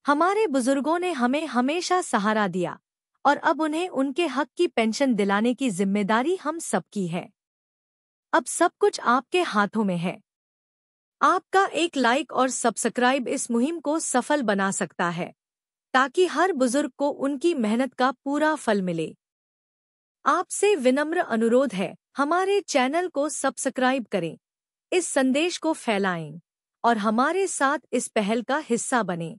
हमारे बुजुर्गों ने हमें हमेशा सहारा दिया और अब उन्हें उनके हक की पेंशन दिलाने की जिम्मेदारी हम सबकी है। अब सब कुछ आपके हाथों में है। आपका एक लाइक और सब्सक्राइब इस मुहिम को सफल बना सकता है, ताकि हर बुजुर्ग को उनकी मेहनत का पूरा फल मिले। आपसे विनम्र अनुरोध है, हमारे चैनल को सब्सक्राइब करें, इस संदेश को फैलाएं और हमारे साथ इस पहल का हिस्सा बनें।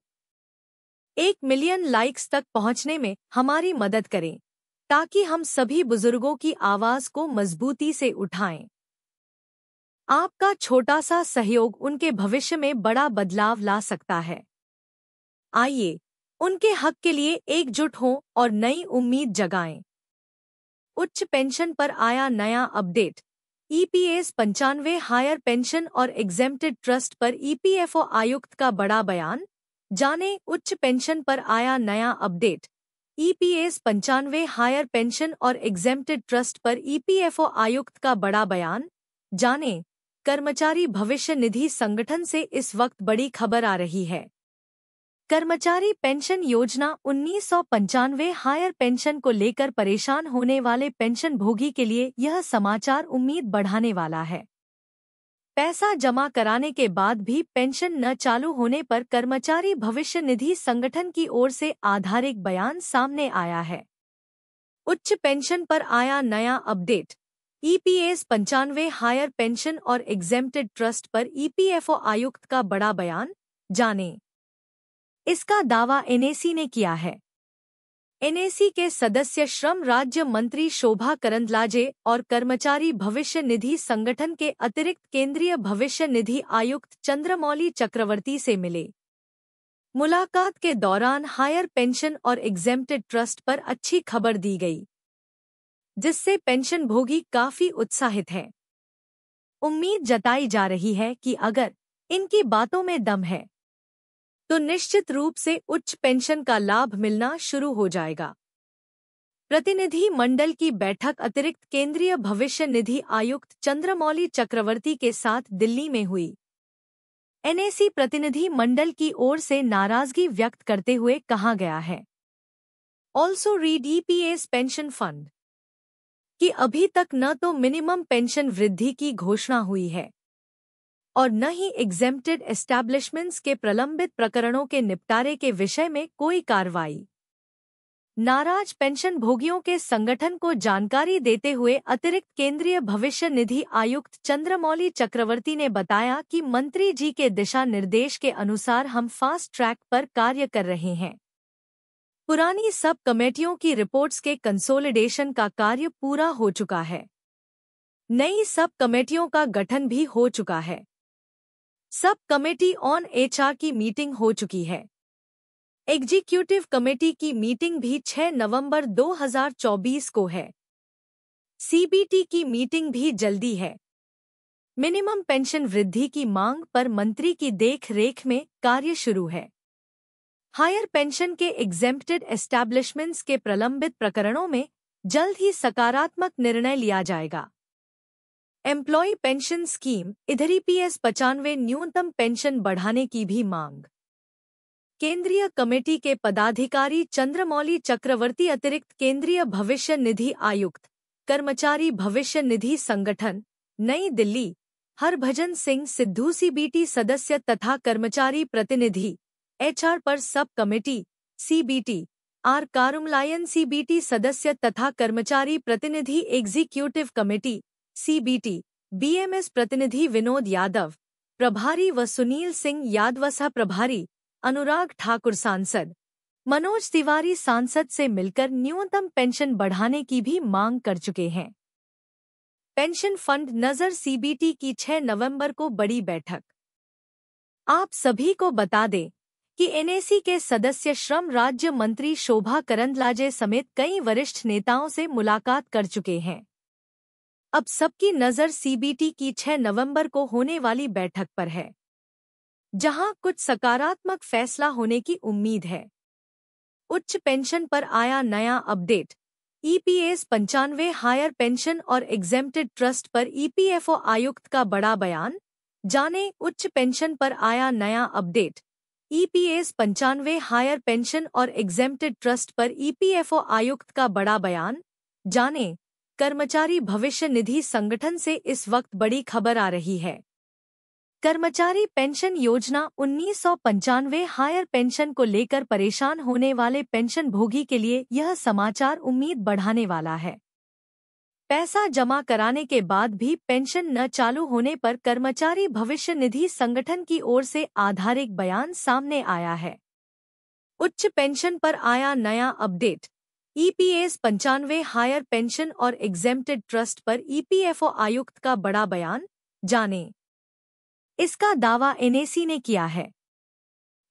1 मिलियन लाइक्स तक पहुंचने में हमारी मदद करें, ताकि हम सभी बुजुर्गों की आवाज को मजबूती से उठाएं। आपका छोटा सा सहयोग उनके भविष्य में बड़ा बदलाव ला सकता है। आइए, उनके हक के लिए एकजुट हों और नई उम्मीद जगाएं। उच्च पेंशन पर आया नया अपडेट। ईपीएस 95 हायर पेंशन और एग्जेम्प्टेड ट्रस्ट पर ईपीएफओ आयुक्त का बड़ा बयान। जानें, उच्च पेंशन पर आया नया अपडेट। ईपीएस 95 हायर पेंशन और एग्जेम्प्टेड ट्रस्ट पर ईपीएफओ आयुक्त का बड़ा बयान। जानें, कर्मचारी भविष्य निधि संगठन से इस वक्त बड़ी खबर आ रही है। कर्मचारी पेंशन योजना 1995 हायर पेंशन को लेकर परेशान होने वाले पेंशन भोगी के लिए यह समाचार उम्मीद बढ़ाने वाला है। पैसा जमा कराने के बाद भी पेंशन न चालू होने पर कर्मचारी भविष्य निधि संगठन की ओर से आधारित बयान सामने आया है। उच्च पेंशन पर आया नया अपडेट। ईपीएस 95 हायर पेंशन और एग्जेम्प्टेड ट्रस्ट पर ईपीएफओ आयुक्त का बड़ा बयान। जानें, इसका दावा एनएसी ने किया है। एनएसी के सदस्य श्रम राज्य मंत्री शोभा करंदलाजे और कर्मचारी भविष्य निधि संगठन के अतिरिक्त केंद्रीय भविष्य निधि आयुक्त चंद्रमौली चक्रवर्ती से मिले। मुलाकात के दौरान हायर पेंशन और एग्जेम्प्टेड ट्रस्ट पर अच्छी खबर दी गई, जिससे पेंशन भोगी काफी उत्साहित हैं। उम्मीद जताई जा रही है कि अगर इनकी बातों में दम है तो निश्चित रूप से उच्च पेंशन का लाभ मिलना शुरू हो जाएगा। प्रतिनिधि मंडल की बैठक अतिरिक्त केंद्रीय भविष्य निधि आयुक्त चंद्रमौली चक्रवर्ती के साथ दिल्ली में हुई। एनएसी प्रतिनिधि मंडल की ओर से नाराजगी व्यक्त करते हुए कहा गया है, also read EPS pension fund, कि अभी तक न तो मिनिमम पेंशन वृद्धि की घोषणा हुई है और न ही एग्जेम्प्टेड एस्टैब्लिशमेंट्स के प्रलंबित प्रकरणों के निपटारे के विषय में कोई कार्रवाई। नाराज पेंशन भोगियों के संगठन को जानकारी देते हुए अतिरिक्त केंद्रीय भविष्य निधि आयुक्त चंद्रमौली चक्रवर्ती ने बताया कि मंत्री जी के दिशा निर्देश के अनुसार हम फास्ट ट्रैक पर कार्य कर रहे हैं। पुरानी सब कमेटियों की रिपोर्ट्स के कंसोलिडेशन का कार्य पूरा हो चुका है। नई सब कमेटियों का गठन भी हो चुका है। सब कमेटी ऑन एचआर की मीटिंग हो चुकी है। एग्जीक्यूटिव कमेटी की मीटिंग भी 6 नवंबर 2024 को है। सीबीटी की मीटिंग भी जल्दी है। मिनिमम पेंशन वृद्धि की मांग पर मंत्री की देख-रेख में कार्य शुरू है। हायर पेंशन के एग्जेम्प्टेड एस्टैब्लिशमेंट्स के प्रलंबित प्रकरणों में जल्द ही सकारात्मक निर्णय लिया जाएगा। एम्प्लॉय पेंशन स्कीम इधर ईपीएस 95 न्यूनतम पेंशन बढ़ाने की भी मांग। केंद्रीय कमेटी के पदाधिकारी चंद्रमौली चक्रवर्ती अतिरिक्त केंद्रीय भविष्य निधि आयुक्त कर्मचारी भविष्य निधि संगठन नई दिल्ली हरभजन सिंह सिद्धू सीबीटी सदस्य तथा कर्मचारी प्रतिनिधि एचआर पर सब committee CBT R Karumalayan CBT सदस्य तथा कर्मचारी प्रतिनिधि एग्जीक्यूटिव कमेटी सीबीटी बीएमएस प्रतिनिधि विनोद यादव प्रभारी व सुनील सिंह यादवसा प्रभारी अनुराग ठाकुर सांसद मनोज तिवारी सांसद से मिलकर न्यूनतम पेंशन बढ़ाने की भी मांग कर चुके हैं। पेंशन फंड नजर सीबीटी की 6 नवंबर को बड़ी बैठक। आप सभी को बता दें कि एनएसी के सदस्य श्रम राज्य मंत्री शोभा करंदलाजे समेत कई वरिष्ठ नेताओं से मुलाकात कर चुके हैं। अब सबकी नजर सीबीटी की 6 नवंबर को होने वाली बैठक पर है, जहां कुछ सकारात्मक फैसला होने की उम्मीद है। उच्च पेंशन पर आया नया अपडेट। ईपीएस 95 हायर पेंशन और एग्जेम्प्टेड ट्रस्ट पर ईपीएफओ आयुक्त का बड़ा बयान। जानें, उच्च पेंशन पर आया नया अपडेट। EPS 95 हायर पेंशन और एग्जेम्प्टेड ट्रस्ट पर EPFO आयुक्त का बड़ा बयान। जानें, कर्मचारी भविष्य निधि संगठन से इस वक्त बड़ी खबर आ रही है। कर्मचारी पेंशन योजना 1995 हायर पेंशन को लेकर परेशान होने वाले पेंशन भोगी के लिए यह समाचार उम्मीद बढ़ाने वाला है। पैसा जमा कराने के बाद भी पेंशन न चालू होने पर कर्मचारी भविष्य निधि संगठन की ओर से आधारित बयान सामने आया है। उच्च पेंशन पर आया नया अपडेट। EPS 95 हायर पेंशन और एग्जेम्प्टेड ट्रस्ट पर EPFO आयुक्त का बड़ा बयान। जानें, इसका दावा NAC ने किया है।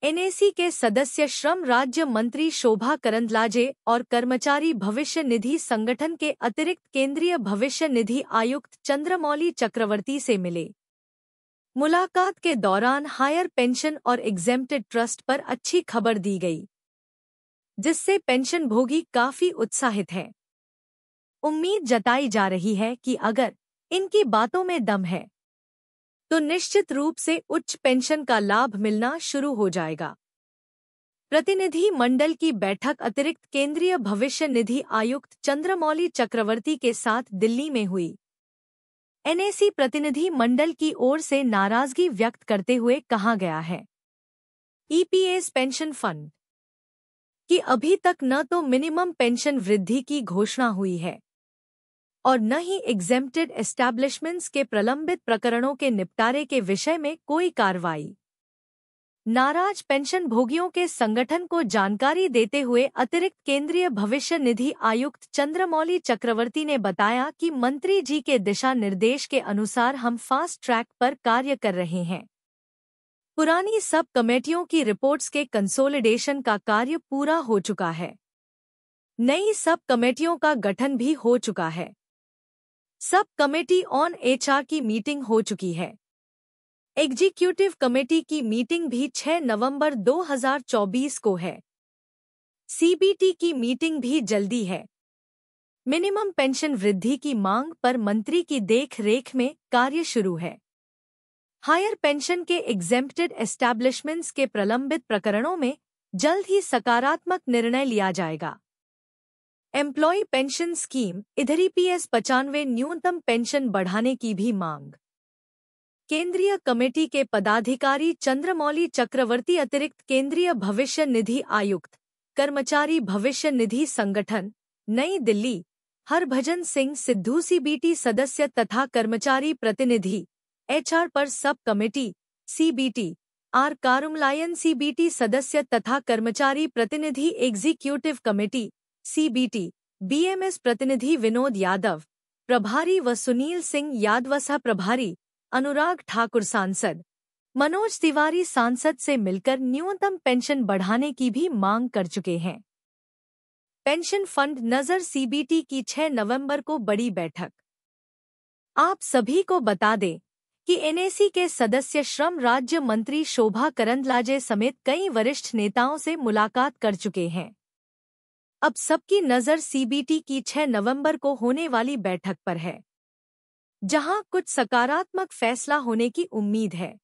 NAC के सदस्य श्रम राज्य मंत्री शोभा करंदलाजे और कर्मचारी भविष्य निधि संगठन के अतिरिक्त केंद्रीय भविष्य निधि आयुक्त चंद्रमौली चक्रवर्ती से मिले। मुलाकात के दौरान हायर पेंशन और एग्जेम्प्टेड ट्रस्ट पर अच्छी खबर दी गई, जिससे पेंशन भोगी काफी उत्साहित हैं। उम्मीद जताई जा रही है कि अगर इनकी बातों में दम है तो निश्चित रूप से उच्च पेंशन का लाभ मिलना शुरू हो जाएगा। प्रतिनिधि मंडल की बैठक अतिरिक्त केंद्रीय भविष्य निधि आयुक्त चंद्रमौली चक्रवर्ती के साथ दिल्ली में हुई। NAC प्रतिनिधि मंडल की ओर से नाराजगी व्यक्त करते हुए कहा गया है, EPS पेंशन फंड कि अभी तक न तो मिनिमम पेंशन वृद्धि की घोषणा हुई है और न ही एग्जेम्प्टेड एस्टैब्लिशमेंट्स के प्रलंबित प्रकरणों के निपटारे के विषय में कोई कार्रवाई। नाराज पेंशन भोगियों के संगठन को जानकारी देते हुए अतिरिक्त केंद्रीय भविष्य निधि आयुक्त चंद्रमौली चक्रवर्ती ने बताया कि मंत्री जी के दिशा निर्देश के अनुसार हम फास्ट ट्रैक पर कार्य कर रहे हैं। पुरानी सब कमेटियों की रिपोर्ट्स के कंसोलिडेशन का कार्य पूरा हो चुका है। नई सब कमेटियों का गठन भी हो चुका है। सब कमेटी ऑन HR की मीटिंग हो चुकी है। एग्जीक्यूटिव कमेटी की मीटिंग भी 6 नवंबर 2024 को है। CBT की मीटिंग भी जल्दी है। मिनिमम पेंशन वृद्धि की मांग पर मंत्री की देख रेख में कार्य शुरू है। हायर पेंशन के एग्जेम्प्टेड एस्टैब्लिशमेंट्स के प्रलंबित प्रकरणों में जल्द ही सकारात्मक निर्णय लिया जाएगा। एम्प्लॉय पेंशन स्कीम इधर EPS 95 न्यूनतम पेंशन बढ़ाने की भी मांग। केंद्रीय कमेटी के पदाधिकारी चंद्रमौली चक्रवर्ती अतिरिक्त केंद्रीय भविष्य निधि आयुक्त कर्मचारी भविष्य निधि संगठन नई दिल्ली हरभजन सिंह सिद्धू CBT सदस्य तथा कर्मचारी प्रतिनिधि HR पर सब कमेटी CBT R कारुमलायन CBT सदस्य तथा कर्मचारी प्रतिनिधि एग्जीक्यूटिव कमेटी CBT BMS प्रतिनिधि विनोद यादव प्रभारी व सुनील सिंह यादवसा प्रभारी अनुराग ठाकुर सांसद मनोज तिवारी सांसद से मिलकर न्यूनतम पेंशन बढ़ाने की भी मांग कर चुके हैं। पेंशन फंड नजर CBT की 6 नवंबर को बड़ी बैठक। आप सभी को बता दें कि NAC के सदस्य श्रम राज्य मंत्री शोभा करंदलाजे समेत कई वरिष्ठ नेताओं से मुलाकात कर चुके हैं। अब सबकी नजर CBT की 6 नवंबर को होने वाली बैठक पर है, जहां कुछ सकारात्मक फैसला होने की उम्मीद है।